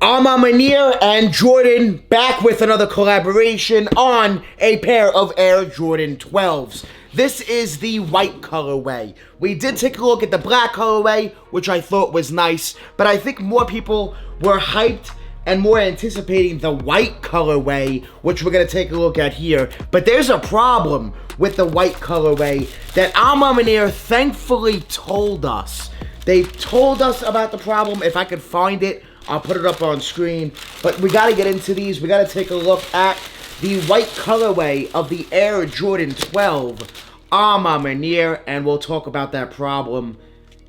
I'm Maniere and Jordan back with another collaboration on a pair of Air Jordan 12s. This is the white colorway. We did take a look at the black colorway, which I thought was nice, but I think more people were hyped and more anticipating the white colorway, which we're going to take a look at here. But there's a problem with the white colorway that Maniere thankfully told us. They told us about the problem. If I could find it, I'll put it up on screen. But we got to get into these. We got to take a look at the white colorway of the Air Jordan 12 Maniere, and we'll talk about that problem.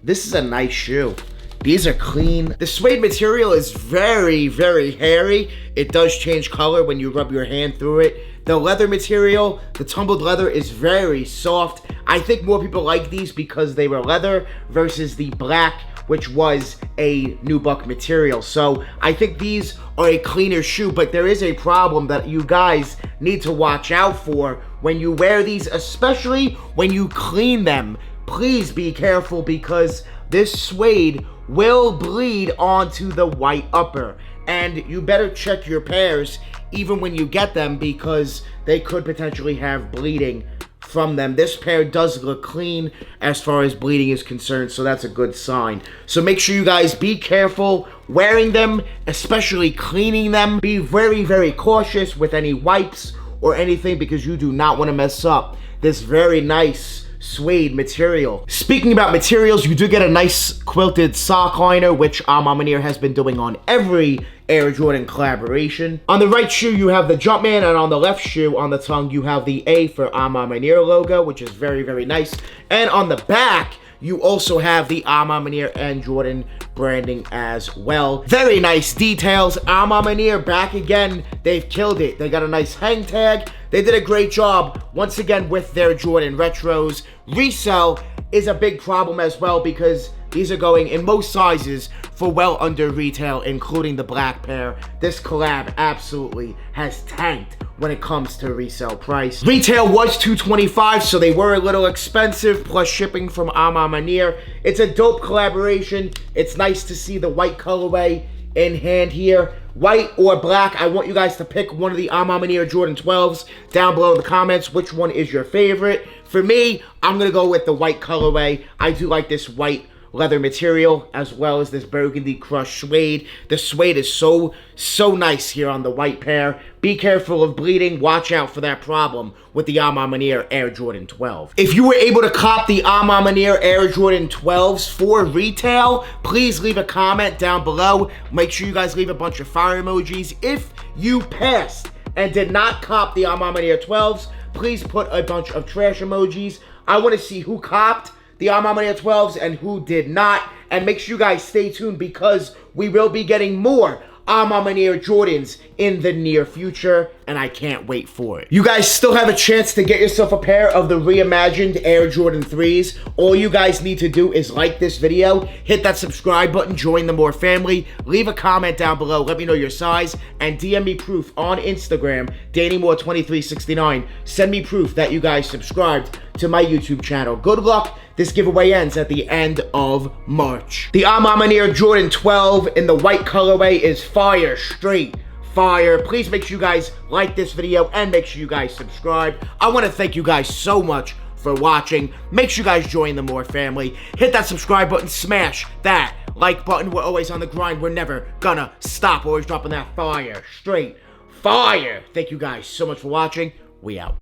This is a nice shoe. These are clean. The suede material is very, very hairy. It does change color when you rub your hand through it. The leather material, the tumbled leather, is very soft. I think more people like these because they were leather versus the black, which was a nubuck material. So I think these are a cleaner shoe, but there is a problem that you guys need to watch out for when you wear these, especially when you clean them. Please be careful because this suede will bleed onto the white upper, and you better check your pairs even when you get them because they could potentially have bleeding from them. This pair does look clean as far as bleeding is concerned, so that's a good sign. So make sure you guys be careful wearing them, especially cleaning them. Be very, very cautious with any wipes or anything because you do not want to mess up this very nice suede material. Speaking about materials, you do get a nice quilted sock liner, which Maniere has been doing on every Air Jordan collaboration. On the right shoe, you have the Jumpman, and on the left shoe, on the tongue, you have the A for Maniere logo, which is very, very nice. And on the back, you also have the Maniere and Jordan branding as well. Very nice details. Maniere back again. They've killed it. They got a nice hang tag. They did a great job once again with their Jordan retros. Resell is a big problem as well because these are going in most sizes for well under retail, including the black pair. This collab absolutely has tanked when it comes to resale price. Retail was $225, so they were a little expensive, plus shipping from Maniere. It's a dope collaboration. It's nice to see the white colorway in hand here. White or black, I want you guys to pick one of the Maniere Jordan 12s down below in the comments. Which one is your favorite? For me, I'm going to go with the white colorway. I do like this white leather material as well as this burgundy crushed suede. The suede is so nice here on the white pair. Be careful of bleeding. Watch out for that problem with the Maniere Air Jordan 12. If you were able to cop the Maniere Air Jordan 12s for retail, please leave a comment down below. Make sure you guys leave a bunch of fire emojis. If you passed and did not cop the Maniere 12s, please put a bunch of trash emojis. I want to see who copped the Maniere 12s and who did not. And make sure you guys stay tuned because we will be getting more Maniere Jordans in the near future, and I can't wait for it. You guys still have a chance to get yourself a pair of the reimagined Air Jordan 3s. All you guys need to do is like this video, hit that subscribe button, join the More family, leave a comment down below, let me know your size, and DM me proof on Instagram, DannyMoore2369. Send me proof that you guys subscribed to my YouTube channel. Good luck. This giveaway ends at the end of March. The Maniere Jordan 12 in the white colorway is fire, straight fire. Please make sure you guys like this video and make sure you guys subscribe. I want to thank you guys so much for watching. Make sure you guys join the More family. Hit that subscribe button, smash that like button. We're always on the grind. We're never gonna stop. Always dropping that fire, straight fire. Thank you guys so much for watching. We out.